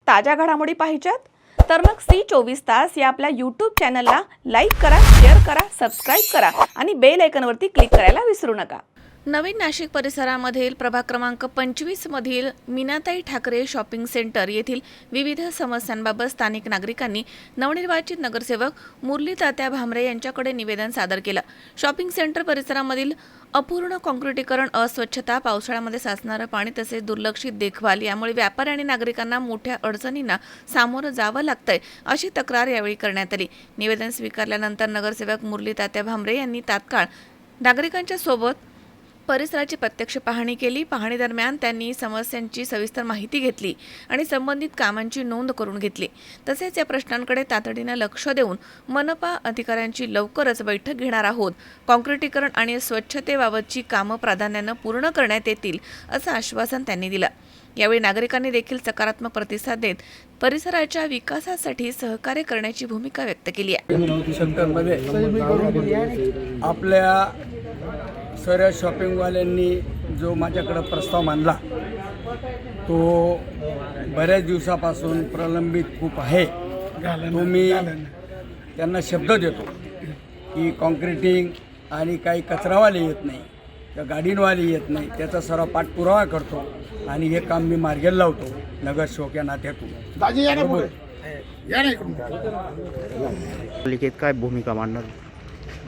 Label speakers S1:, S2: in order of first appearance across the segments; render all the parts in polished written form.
S1: ताज्या घडामोडी पाहिजेत तर मग C24 तास या आपल्या YouTube चॅनलला लाईक करा, शेअर करा, सबस्क्राइब करा आणि बेल आयकॉनवरती क्लिक करायला विसरू नका। नवीन नाशिक परिसरामधील प्रभाग क्रमांक 25 मधील मीनाताई ठाकरे शॉपिंग सेंटर येथील विविध समस्यांबाबत स्थानिक नागरिकांनी नवनिर्वाचित नगरसेवक मुरली तात्या भामरे यांच्याकडे निवेदन सादर केलं। शॉपिंग सेंटर परिसरामधील अपूर्ण काँक्रिटीकरण, अस्वच्छता, पावसाळ्यामध्ये साचणारं पाणी तसेच दुर्लक्षित देखभाल यामुळे व्यापारी आणि नागरिकांना मोठ्या अडचणींना सामोरं जावं लागतंय अशी तक्रार यावेळी करण्यात आली। निवेदन स्वीकारल्यानंतर नगरसेवक मुरली तात्या भामरे यांनी तात्काळ नागरिकांच्या सोबत परिसराची प्रत्यक्ष पाहणी केली। पाहणी दरम्यान त्यांनी समस्यांची सविस्तर माहिती घेतली आणि संबंधित कामांची नोंद करून घेतली। तसेच या प्रश्नांकडे तातडीने लक्ष देऊन मनपा अधिकाऱ्यांची लवकरच बैठक घेणार आहोत। काँक्रिटीकरण आणि स्वच्छतेबाबतची कामं प्राधान्याने पूर्ण करण्यात येतील असं आश्वासन त्यांनी दिलं। यावेळी नागरिकांनी देखील सकारात्मक प्रतिसाद देत परिसराच्या विकासासाठी सहकार्य करण्याची भूमिका व्यक्त केली आहे।
S2: सेंटरमध्ये आपल्या सर्व शॉपिंगवाल्यांनी जो माझ्याकडे प्रस्ताव मांडला तो बऱ्याच दिवसापासून प्रलंबित खूप आहे। तो मी त्यांना शब्द देतो की काँक्रिटिंग आणि काही कचरावाले येत नाही, त्या गाडींवाले येत नाही, त्याचा सर्व पाठपुरावा करतो आणि हे काम मी मार्गी लावतो नगरसेवक या नात्यातून।
S3: पालिकेत काय भूमिका मांडणार?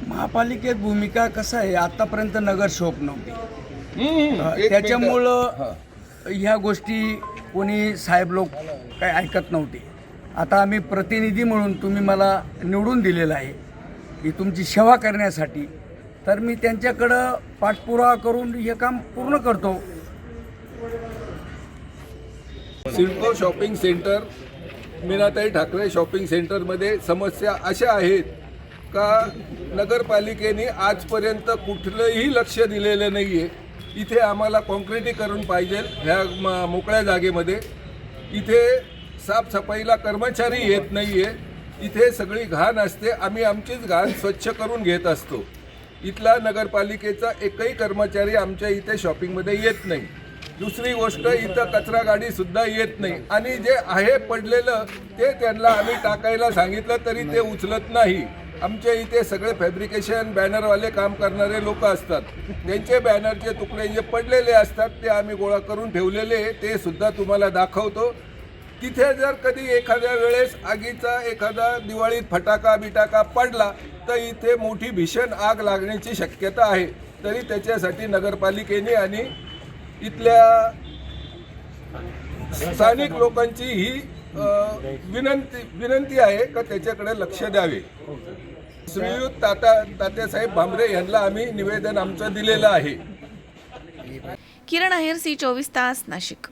S2: महापालिकेत भूमिका कसं आहे, आतापर्यंत नगरसेवक नव्हते, त्याच्यामुळं ह्या गोष्टी कोणी साहेब लोक काही ऐकत नव्हते। आता आम्ही प्रतिनिधी म्हणून तुम्ही मला निवडून दिलेलं आहे की तुमची सेवा करण्यासाठी, तर मी त्यांच्याकडं पाठपुरावा करून हे काम पूर्ण करतो।
S4: CIDCO shopping centre, Meenatai Thackeray shopping सेंटरमध्ये समस्या अशा आहेत का नगरपालिकेने आजपर्यंत कुठलंही लक्ष दिलेलं नाही आहे। इथे आम्हाला काँक्रिटीकरण पाहिजे ह्या मोकळ्या जागेमध्ये। इथे साफसफाईला कर्मचारी येत नाही आहे, इथे सगळी घाण असते, आम्ही आमचीच घाण स्वच्छ करून घेत असतो। इथला नगरपालिकेचा एकही कर्मचारी आमच्या इथे शॉपिंगमध्ये येत नाही। दुसरी गोष्ट, इथं कचरा गाडीसुद्धा येत नाही आणि जे आहे पडलेलं ते त्यांना आम्ही टाकायला सांगितलं तरी ते उचलत नाही। आमच्या इथे सगळे फॅब्रिकेशन बॅनरवाले काम करणारे लोक असतात, त्यांचे बॅनरचे तुकडे जे पडलेले असतात ते आम्ही गोळा करून ठेवलेले ते सुद्धा तुम्हाला दाखवतो। तिथे जर कधी एखाद्या वेळेस आगीचा एखादा दिवाळीत फटाका बिटाका पडला तर इथे मोठी भीषण आग लागण्याची शक्यता आहे। तरी त्याच्यासाठी नगरपालिकेने आणि इथल्या स्थानिक लोकांची ही विनंती आहे का त्याच्याकडे लक्ष द्यावे। श्रीयुत तात्यासाहेब भामरे यांना आम्ही निवेदन आमचं दिलेलं आहे।
S1: किरण आहेर, C24 तास, नाशिक।